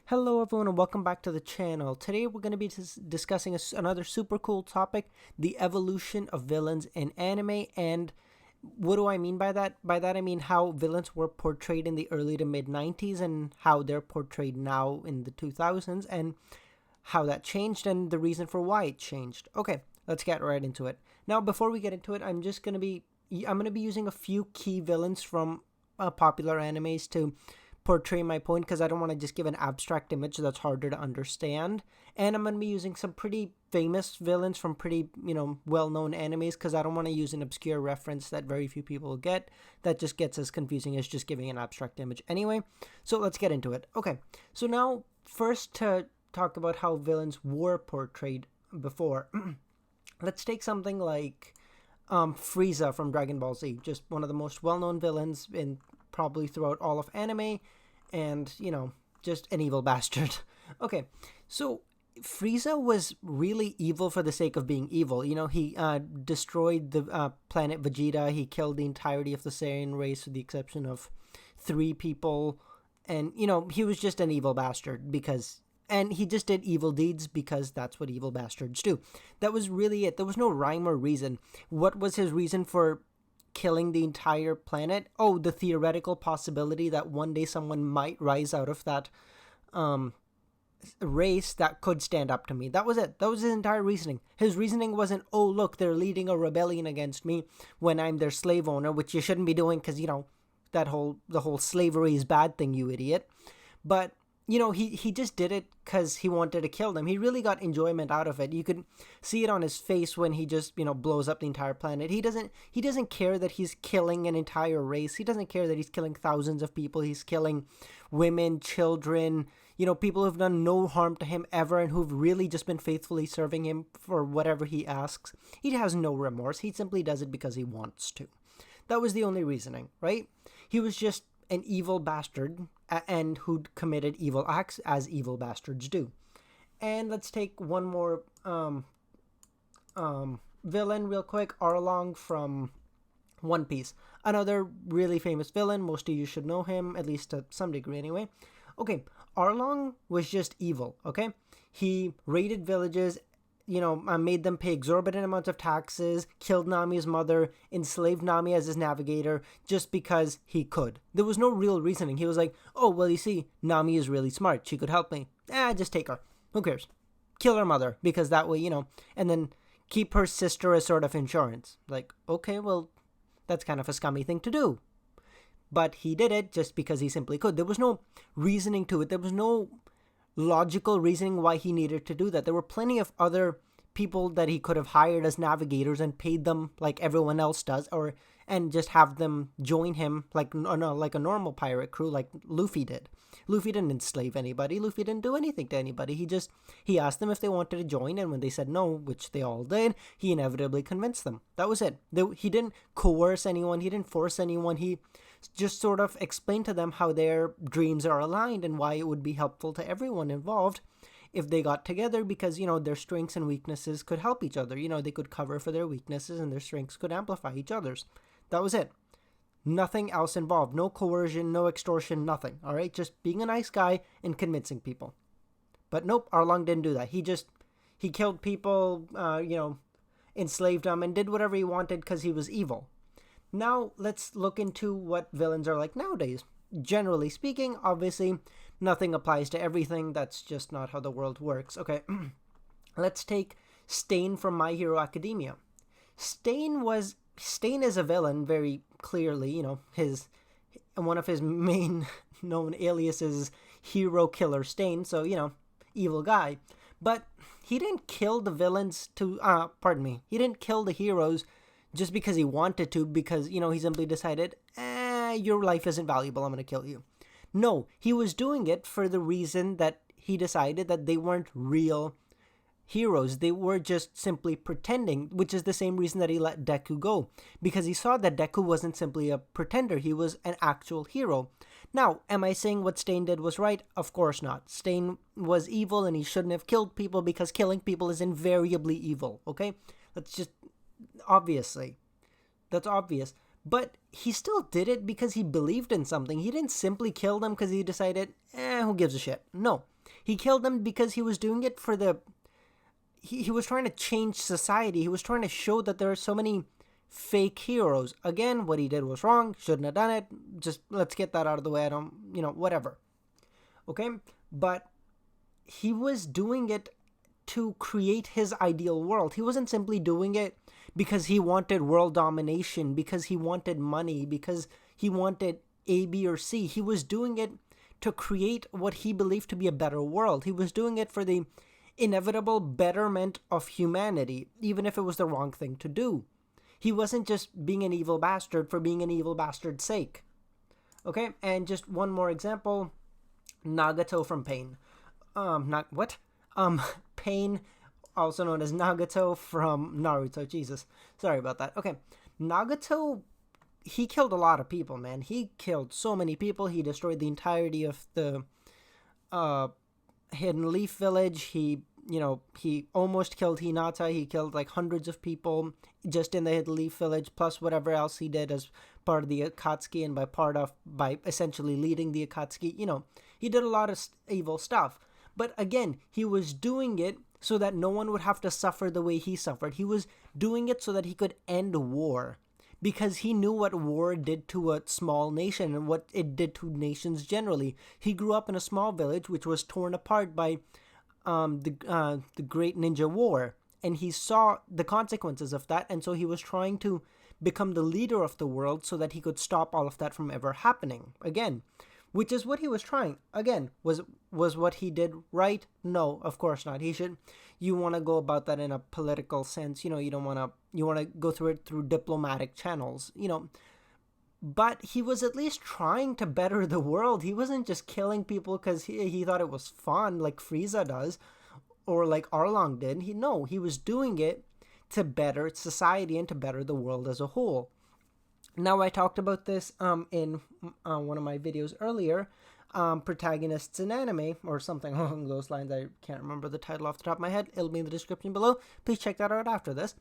Hello everyone and welcome back to the channel. Today we're going to be discussing another super cool topic, the evolution of villains in anime. And what do I mean by that? By that I mean how villains were portrayed in the early to mid 90s and how they're portrayed now in the 2000s and how that changed and the reason for why it changed. Okay, let's get right into it. Now before we get into it, I'm going to be using a few key villains from popular animes to portray my point because I don't want to just give an abstract image that's harder to understand. And I'm going to be using some pretty famous villains from pretty, well-known animes because I don't want to use an obscure reference that very few people get. That just gets as confusing as just giving an abstract image anyway. So let's get into it. Okay, so now first to talk about how villains were portrayed before. Let's take something like Frieza from Dragon Ball Z, just one of the most well-known villains in probably throughout all of anime, and just an evil bastard. Okay, so Frieza was really evil for the sake of being evil. He destroyed the planet Vegeta. He killed the entirety of the Saiyan race with the exception of 3 people, and he was just an evil bastard and he just did evil deeds because that's what evil bastards do. That was really it. There was no rhyme or reason. What was his reason for killing the entire planet? Oh, the theoretical possibility that one day someone might rise out of that race that could stand up to me. That was it. That was his entire reasoning. His reasoning wasn't, oh, look, they're leading a rebellion against me when I'm their slave owner, which you shouldn't be doing because, the whole slavery is bad thing, you idiot. But he just did it because he wanted to kill them. He really got enjoyment out of it. You could see it on his face when he just, blows up the entire planet. He doesn't care that he's killing an entire race. He doesn't care that he's killing thousands of people. He's killing women, children, people who've done no harm to him ever and who've really just been faithfully serving him for whatever he asks. He has no remorse. He simply does it because he wants to. That was the only reasoning, right? He was just an evil bastard and who'd committed evil acts as evil bastards do. And let's take one more villain real quick. Arlong from One Piece. Another really famous villain. Most of you should know him, at least to some degree anyway. Okay, Arlong was just evil, okay? He raided villages, made them pay exorbitant amounts of taxes, killed Nami's mother, enslaved Nami as his navigator, just because he could. There was no real reasoning. He was like, oh, well, you see, Nami is really smart. She could help me. Just take her. Who cares? Kill her mother, because that way, and then keep her sister as sort of insurance. Like, okay, well, that's kind of a scummy thing to do. But he did it just because he simply could. There was no reasoning to it. There was no logical reasoning why he needed to do that. There were plenty of other people that he could have hired as navigators and paid them like everyone else does, and just have them join him like a normal pirate crew like Luffy did. Luffy didn't enslave anybody. Luffy didn't do anything to anybody. He asked them if they wanted to join, and when they said no, which they all did, he inevitably convinced them. That was it. He didn't coerce anyone. He didn't force anyone. He just sort of explained to them how their dreams are aligned and why it would be helpful to everyone involved if they got together because, their strengths and weaknesses could help each other. They could cover for their weaknesses and their strengths could amplify each other's. That was it. Nothing else involved. No coercion, no extortion, nothing. All right? Just being a nice guy and convincing people. But nope, Arlong didn't do that. He killed people, enslaved them and did whatever he wanted because he was evil. Now, let's look into what villains are like nowadays. Generally speaking, obviously, nothing applies to everything. That's just not how the world works. Okay, let's take Stain from My Hero Academia. Stain is a villain, very clearly. One of his main known aliases is Hero Killer Stain, so, evil guy. But he didn't kill the villains he didn't kill the heroes just because he wanted to, because, he simply decided, your life isn't valuable, I'm going to kill you. No, he was doing it for the reason that he decided that they weren't real heroes. They were just simply pretending, which is the same reason that he let Deku go, because he saw that Deku wasn't simply a pretender, he was an actual hero. Now, am I saying what Stain did was right? Of course not. Stain was evil and he shouldn't have killed people because killing people is invariably evil, okay? Obviously. That's obvious. But he still did it because he believed in something. He didn't simply kill them because he decided, who gives a shit? No. He killed them because he was doing it for the... He was trying to change society. He was trying to show that there are so many fake heroes. Again, what he did was wrong. Shouldn't have done it. Just let's get that out of the way. I don't, whatever. Okay? But he was doing it to create his ideal world. He wasn't simply doing it because he wanted world domination, because he wanted money, because he wanted A, B, or C. He was doing it to create what he believed to be a better world. He was doing it for the inevitable betterment of humanity, even if it was the wrong thing to do. He wasn't just being an evil bastard for being an evil bastard's sake. Okay, and just one more example, Nagato from Pain. Pain, also known as Nagato from Naruto. Jesus, sorry about that. Okay, Nagato, he killed a lot of people, man. He killed so many people. He destroyed the entirety of the Hidden Leaf Village. He almost killed Hinata. He killed like hundreds of people just in the Hidden Leaf Village, plus whatever else he did as part of the Akatsuki and by essentially leading the Akatsuki. He did a lot of evil stuff. But again, he was doing it so that no one would have to suffer the way he suffered. He was doing it so that he could end war, because he knew what war did to a small nation and what it did to nations generally. He grew up in a small village which was torn apart by the Great Ninja War, and he saw the consequences of that, and so he was trying to become the leader of the world so that he could stop all of that from ever happening again. Which is what he was trying. Again, was what he did right? No, of course not. You want to go about that in a political sense. You want to go through it through diplomatic channels. But he was at least trying to better the world. He wasn't just killing people because he thought it was fun, like Frieza does, or like Arlong did. He was doing it to better society and to better the world as a whole. Now, I talked about this in one of my videos earlier, protagonists in anime, or something along those lines. I can't remember the title off the top of my head. It'll be in the description below. Please check that out after this.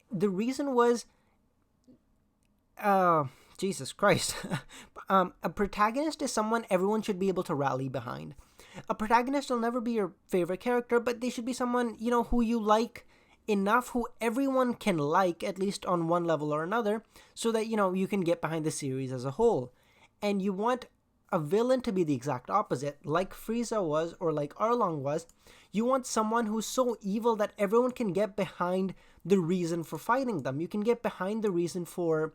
The reason was, Jesus Christ, a protagonist is someone everyone should be able to rally behind. A protagonist will never be your favorite character, but they should be someone, who you like enough, who everyone can like, at least on one level or another, so that, you can get behind the series as a whole. And you want a villain to be the exact opposite, like Frieza was, or like Arlong was. You want someone who's so evil that everyone can get behind the reason for fighting them. You can get behind the reason for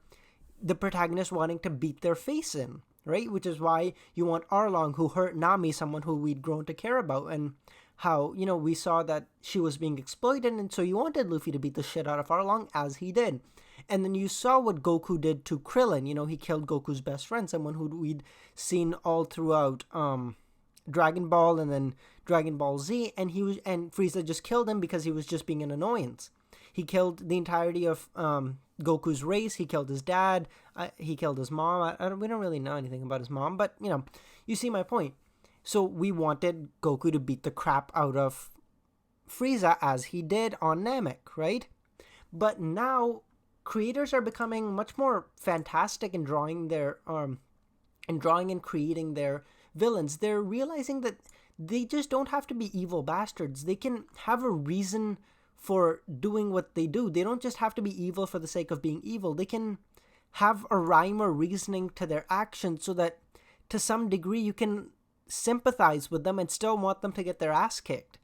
the protagonist wanting to beat their face in, right? Which is why you want Arlong, who hurt Nami, someone who we'd grown to care about, and how, we saw that she was being exploited, and so you wanted Luffy to beat the shit out of Arlong, as he did. And then you saw what Goku did to Krillin. He killed Goku's best friend, someone who we'd seen all throughout Dragon Ball and then Dragon Ball Z, and Frieza just killed him because he was just being an annoyance. He killed the entirety of Goku's race. He killed his dad. He killed his mom. We don't really know anything about his mom, but, you see my point. So we wanted Goku to beat the crap out of Frieza as he did on Namek, right? But now creators are becoming much more fantastic in drawing and creating their villains. They're realizing that they just don't have to be evil bastards. They can have a reason for doing what they do. They don't just have to be evil for the sake of being evil. They can have a rhyme or reasoning to their actions so that to some degree you can sympathize with them and still want them to get their ass kicked.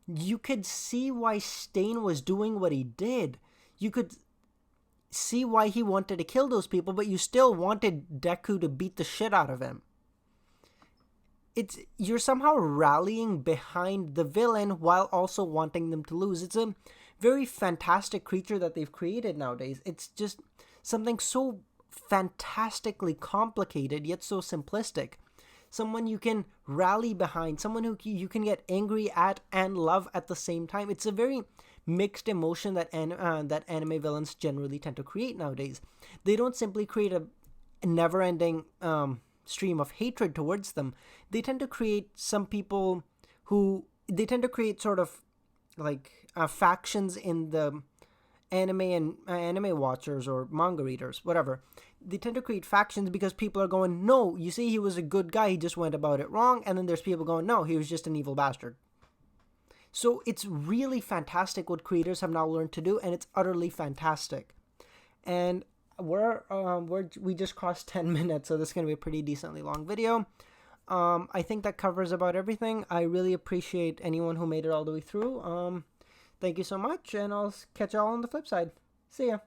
You could see why Stain was doing what he did. You could see why he wanted to kill those people, but you still wanted Deku to beat the shit out of him. You're somehow rallying behind the villain while also wanting them to lose. It's a very fantastic creature that they've created nowadays. It's just something so fantastically complicated yet so simplistic. Someone you can rally behind, someone who you can get angry at and love at the same time. It's a very mixed emotion that anime villains generally tend to create nowadays. They don't simply create a never-ending stream of hatred towards them. They tend to create sort of like factions in the anime watchers or manga readers, whatever. They tend to create factions because people are going, no, you see, he was a good guy, he just went about it wrong. And then there's people going, no, he was just an evil bastard. So it's really fantastic what creators have now learned to do, and it's utterly fantastic. And we just crossed 10 minutes, so this is going to be a pretty decently long video. I think that covers about everything. I really appreciate anyone who made it all the way through. Thank you so much, and I'll catch y'all on the flip side. See ya.